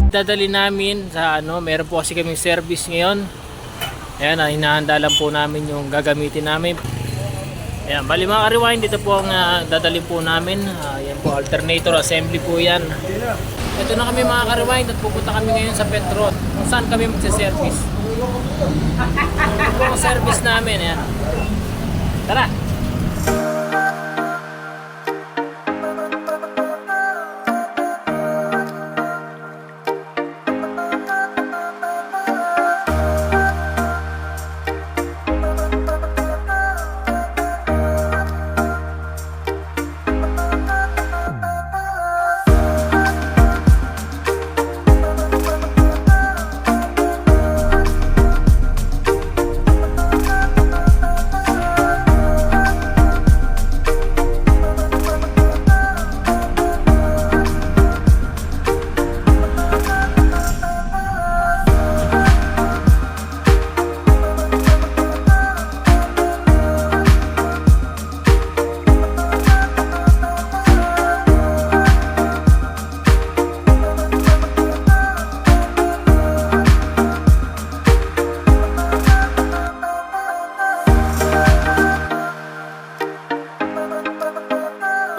dadali namin sa meron po kasi kaming service ngayon. Ayan, hinahanda lang po namin yung gagamitin namin. Ayan, bali mga ka-rewind, dito po ang dadali po namin. Ayan po, alternator assembly po yan. Ito na kami mga ka-rewind at pupunta kami ngayon sa Petron. Kung saan kami magsa-service. Ito po ang service namin. Ayan. Tara!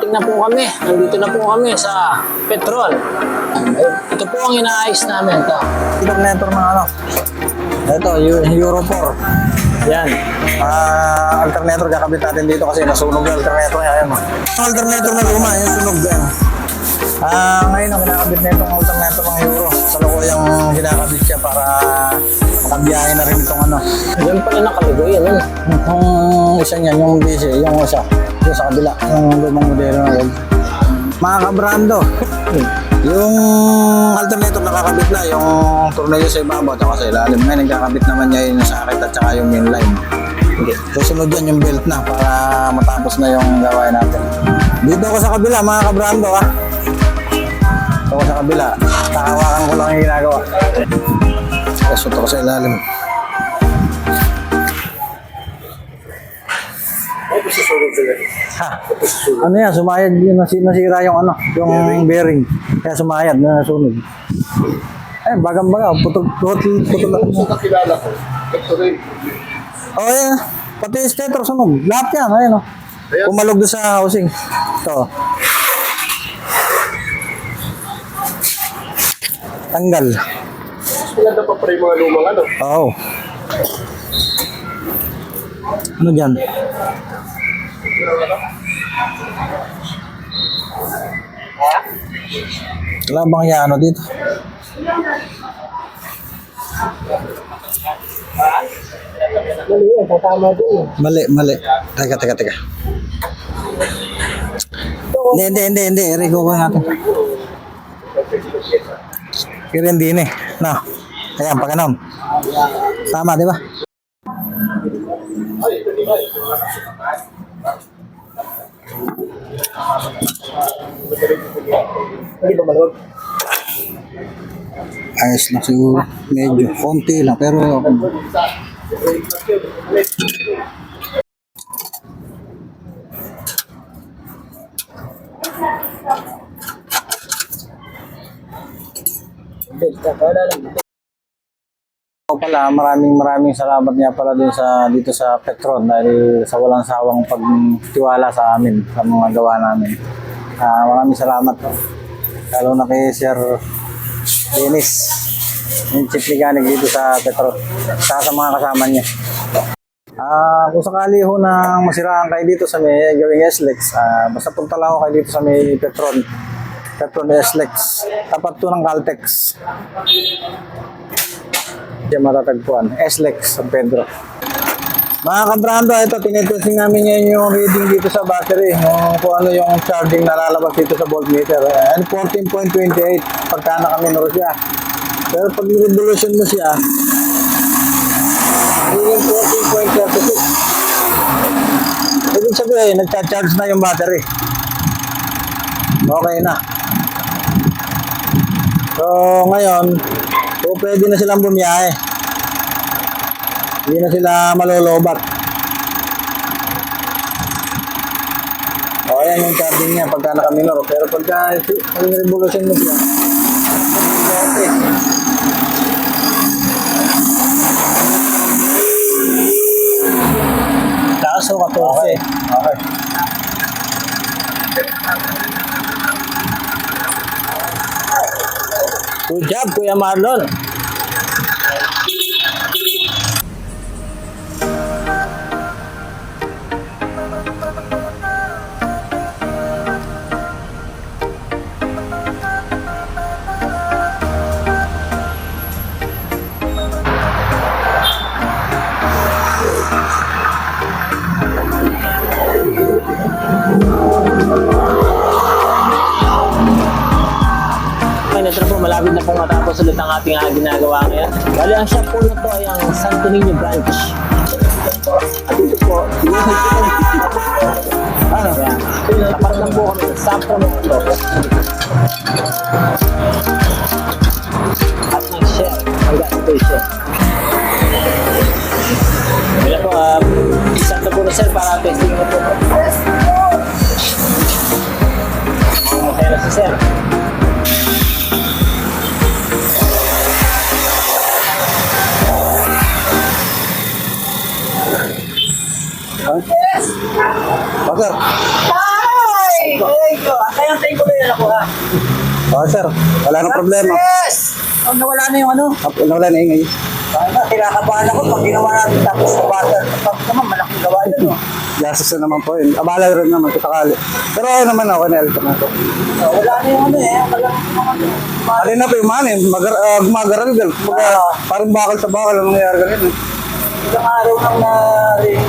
Na po kami. Nandito na po kami sa Petron. Ito po ang inaayos namin. Ito. Alternator ng ano? Ito, Euro 4. Yan. Alternator kakabit natin dito kasi nasunog yung alternator niya. Ayan. Alternator na luma, yung sunog din. Ngayon ang kinakabit na itong alternator ng Euro. Sa loko yung kinakabit siya para makabiyahe na rin itong ano. Diyan pala nakalagay yan. Yung isa niyan, yung DC, yung isa. Yung sa kabila, yung lumang modelo na yun. Mga kabrando, yung alternator nakakabit na, yung tornilyo sa ibabaw at sa ilalim. Ngayon nagkakabit naman niya yung sakit at saka yung mainline. Okay. Susunod yan yung belt na para matapos na yung gawain natin. Dito ako sa kabila mga kabrando ha. Dito ako sa kabila, nakahawakan ko lang yung ginagawa. Kasot ako sa ilalim. Ha. Ano yan, sumayad yun, nasira yung ano, yung bearing. Kaya sumayad na nasunog. Ay, bagang-baga, putol lang. Kung nakilala ko, ito rin. Oh, yan. Pati stator sunog. Lahat yan, ayun o. Pumalog doon sa housing. Ito. Tanggal. Maganda pa pa rin mga lumang ano. Oo. Ano dyan? Wala bang ano dito? Mali yan, tatama din. Mali. Teka. Hindi. Rigo ko natin. Kirindini. No. Ayan, pagkanom. Tama, di ba? Hindi ba maluwag? Ayos lang siguro. Medyo. Konti lang. Pero pala, maraming salamat niya pala dito sa Petron dahil sa walang sawang pagtiwala sa amin sa mga gawa namin. Maraming salamat po. Lalo na kay Sir Dennis, yung chief mechanic dito sa Petron, sa mga kasama niya. Kung sakali ho na masiraan kayo dito sa may gawing SLEX, basta punta lang ako kayo dito sa may Petron SLEX, tapat to ng Caltex. Diyan matatagpuan, SLEX San Pedro. Mga kabrando, ito tinitesting namin ngayon yung reading dito sa battery, kung ano yung charging na lalabas dito sa voltmeter. 14.28 pagka nakaminor siya. Pero pag revolution mo siya, yung 14.36. Ibig sabihin, nagcha-charge na yung battery. Okay na. So, ngayon, pwede na silang bumiyahe. Hindi na sila malolobat. O, ayan yung charging niya pagka nakaminor. Pero pagka revolution mo siya, Kaso 14. Okay. Good job, Kuya Marlon. Ito po, malapit na po matapos ulit ang ating ginagawa ngayon. Bali, ang shop po na to ay ang Santo Niño branch. At ito po, ano, tapat lang po kami sa Sapra Motor. At nag-share ang gas station. Kaya po, isang na po na sir para testing na po. Okay na si sir. Oh, sir. Ay! Kaya tayo ko na yan ako ha. Oh, sir. Wala nang problema. Yes! Pag nawala na yung ano, Wala na ingay. kinakabahan ako pag ginawa natin tapos sa water. Pag naman, malaking gawa yun. No? Gasos na naman po yun. Abala rin naman kitakali. Pero ano naman ako, na-help na ako. Wala na yung ano eh. Wala na yung ano. Alin na po yung manin, gumagaral-gal. Parang bakal sa bakal ang nangyayari ganun. Ilang araw nang na-ring.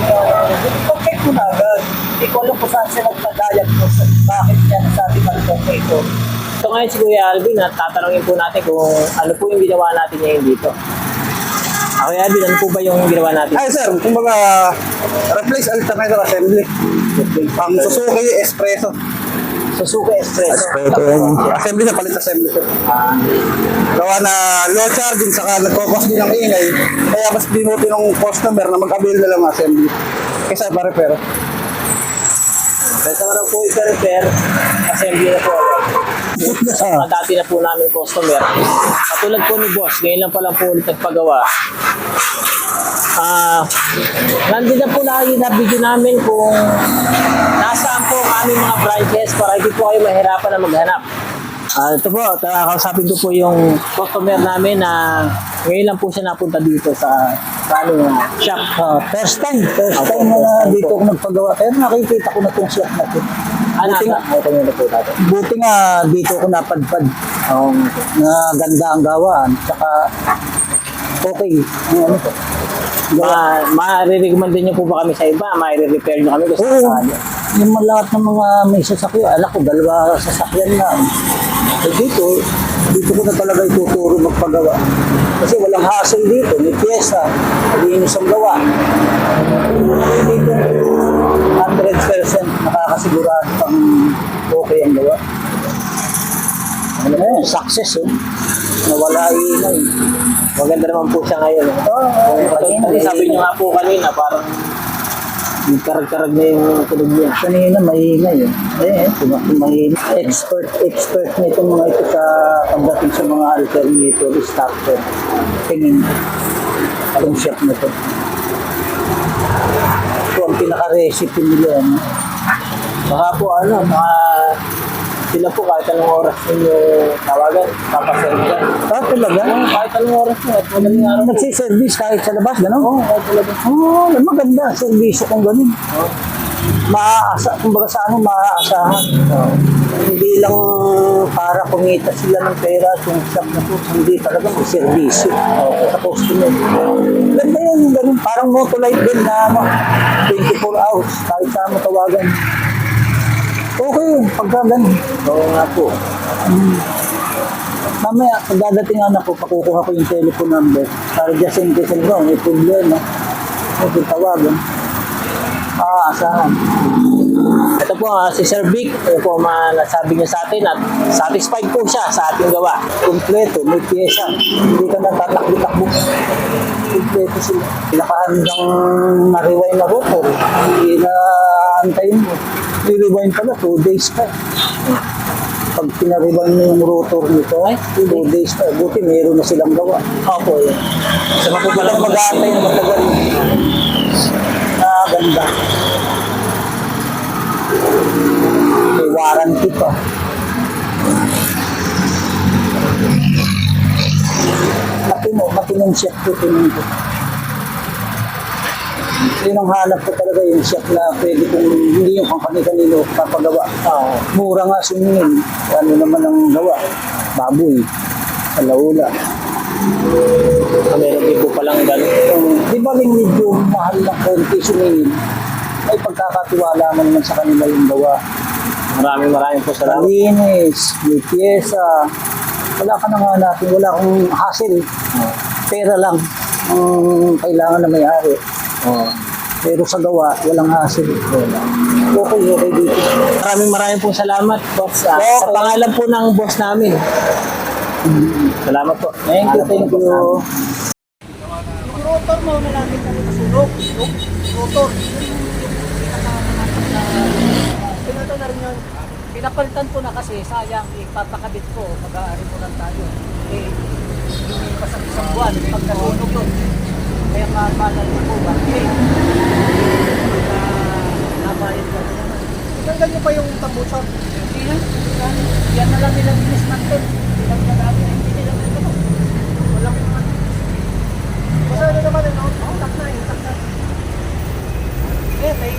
Pag-check ko na agad. Hindi ko alam kung saan siya nagpa-diagnose. Bakit niya nasabi ka ito ito. So ngayon si Kuya Alvin, tatanungin po natin kung ano po yung ginawa natin ngayon dito. Kuya Alvin, ano po ba yung ginawa natin? Ay sir, kumbaga replace alternator assembly. Ang Suzuki Espresso. Suzuki Espresso. Assembly sa palit assembly sir. Gawa na low charging saka nagkakos din ng ingay. Kaya mas binuti ng customer na mag-avail na lang ng assembly. Kaysa pa-repair. Basta naman po i-repair, assembly na po. Mga dati na po namin customer. Katulad po ni Boss, ngayon lang pala po ulit nagpagawa. Nandun na po lagi na video namin kung nasaan po ang aming mga branches para hindi po kayo mahirapan na maghanap. Ito po, kausapin ko po yung customer namin na ngayon lang po siya napunta dito sa aming shop. First time na dito ako nagpagawa. Pero nakikita ko na itong shop na ito. Buti nga dito ako napadpad. Na ganda ang gawaan. Tsaka okay. Ano to? Ma-recommend din niyo po ba kami sa iba? Ma-repair niyo kami gusto Oo. sa kanya. Yung lahat ng mga may sasakyan, alam ko, dalawa sasakyan na. Eh dito ko na talaga ituturo magpagawa. Kasi walang hassle dito, may pyesa, malinis ang gawa. Dito, 100% nakakasigurado pang okay ang gawa. Ano na yun, success eh. Nawala ingay. Maganda naman po siya ngayon. Kasi sabi niyo nga po kanina, parang karag-karag na yung tunog niya. Kanina maingay eh. Maingay. Expert nito mga ito sa pagdating sa mga alternator, starter. Tingin itong shop na ito. Ito ang pinaka-recipe nila. Baka po sila po kahit anong oras ninyo tawagan, papaserve yan. Talaga? Kahit anong oras nyo, at madaling araw po. Nagsiservice kahit sa labas, gano'n? Oo, kahit talaga. Maganda, servisyo kung gano'n. Kumbaga sa maaasahan. Hindi lang para kumita sila ng pera yung shop na po, hindi talaga may servisyo sa customer. Ganda yun, ganun. Parang Motolite din na 24 hours, kahit saan mo tawagan. Okay, pagka ganun. Oo nga po. Mamaya, pag dadating anak ko, pakukuha ko yung telephone number para just in case may problema. May tawagan. Asahan. Ito po, si Sir Vic, ito po nasabi niya sa atin at satisfied po siya sa ating gawa. Kompleto, may pyesa. Hindi ka natatakbo-takbo. Kompleto sila. Nakahandang na-rewind na rotor. Hindi na antayin mo. I-rewind pala, 2 days pa. pag pinariban mo yung rotor nito, 2 days na, buti meron na silang gawa. Opo, yan. Sa Wala mapupalang na mag-aantay na matagal. Ganda. May warranty pa. Matinong shop ko, tingin ko. Yun ang hanap ko talaga, yung shop na pwede kong hindi yung kung kanino papagawa. Mura nga sumingin. Ano naman ang gawa? Baboy. Alaula. meron din po palang ganun. Di ba rin medyo mahal na konti sumingin? Ay pagkakatiwala mo naman sa kanila yung gawa. Maraming po salamat. Malinis, may pyesa. Wala ka na nga natin, wala akong hassle. Pera lang ang kailangan na may-ari. Pero sa gawa, walang hassle. Okay dito. Maraming po salamat, boss. Sa pangalan po ng boss namin. Salamat po. Thank you. Rotor mo na namin kami nasunog. Rotor. Pinato na rin yun. Pinapalitan ko na kasi sayang ipapakabit ko. Mag-aari mo lang tayo. Hindi pa sa isang buwan. Pag nasunog yun. Kaya mabagal mo po ba? Nabayad ka rin naman. Itanggal niyo pa yung tambusan. Hindi na. Yan na lang nilang dismantle. Ilang nalagi na hindi nila ito. Walang basta ano naman, tak na. May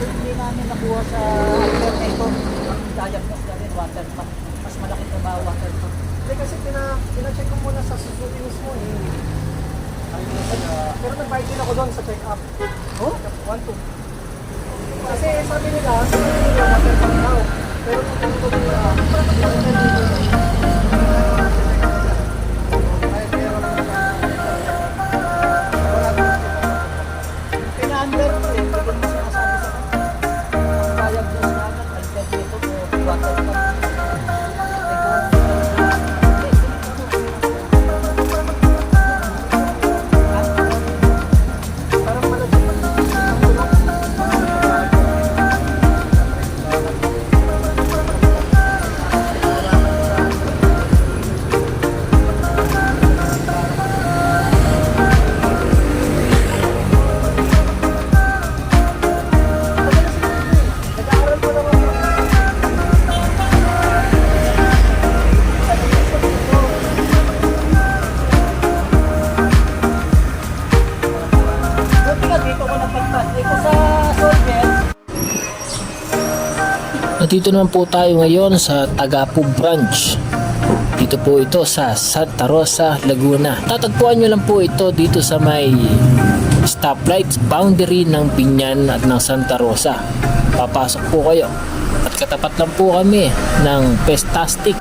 hindi namin nakuha sa alternator, diagnos na rin, water pump. Mas malaki trabaho, water pump. Hindi kasi pina-check ko muna sa Suzuki mismo pero nag-buy din ako doon sa check-up. Oh? 1-2. Kasi sabi nila, water pump daw. Pero kung ito pina-under ko hindi ko sinasabi sa diagnos namin, alternator o water pump. Dito naman po tayo ngayon sa Tagapo Branch. Dito po ito sa Santa Rosa, Laguna. Tatagpuan nyo lang po ito dito sa may stoplight boundary ng Binyan at ng Santa Rosa. Papasok po kayo. At katapat lang po kami ng Pestastic.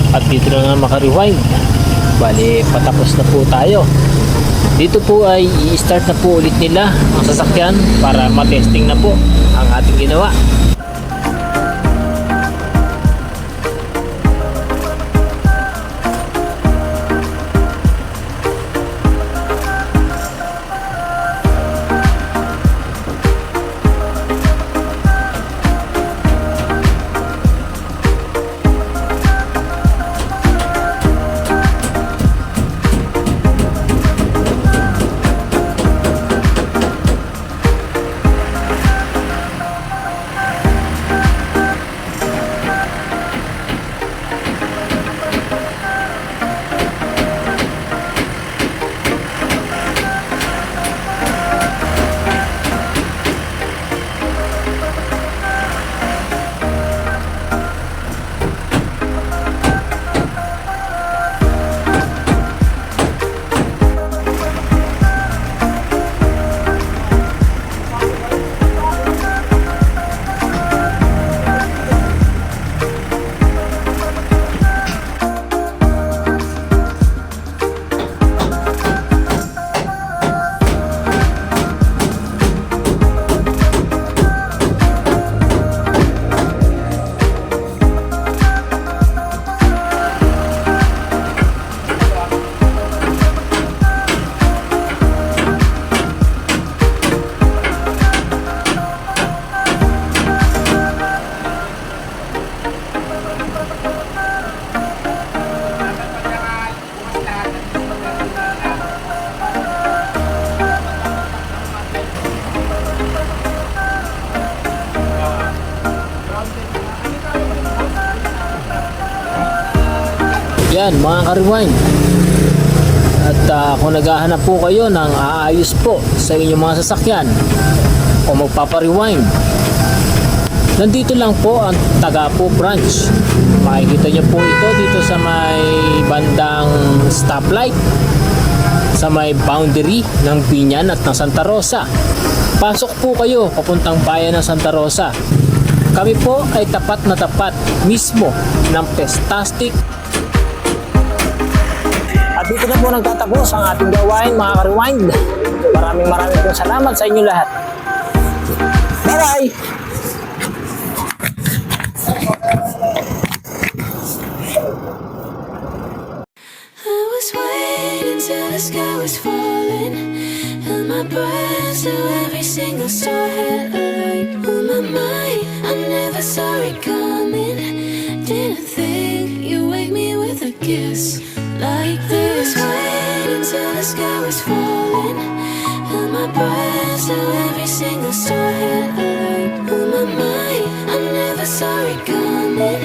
At dito na nga maka-rewind. Bali, patapos na po tayo. Dito po ay i-start na po ulit nila ang sasakyan para matesting na po ang ating ginawa. Yan mga ka-rewind. At kung naghahanap po kayo ng aayos po sa inyong mga sasakyan o magpapa-rewind, nandito lang po ang Tagapo branch. Makikita nyo po ito dito sa may bandang stoplight, sa may boundary ng Binyan at ng Santa Rosa. Pasok po kayo papuntang bayan ng Santa Rosa. Kami po ay tapat na tapat mismo ng Pestastic. At dito na po nagtatapos ang ating gawain mga ka-rewind. Maraming pong salamat sa inyo lahat. Bye-bye! I was waiting till the sky was falling, held my breath till every single star had a light on my mind. I never saw it coming, didn't think you wake me with a kiss like this. I was waiting till the sky was falling, held my breath till every single star had a light on my mind. I never saw it coming,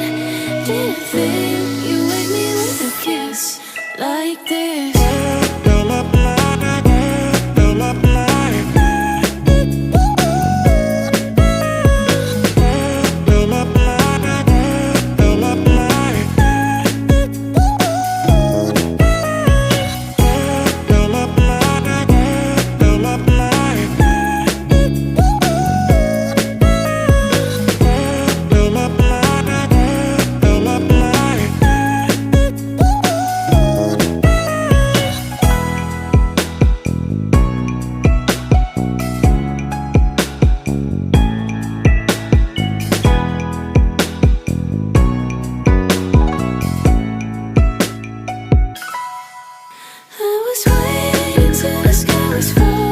didn't think you wake me with a kiss like this. Kiss like this. Waiting till the sky was falling.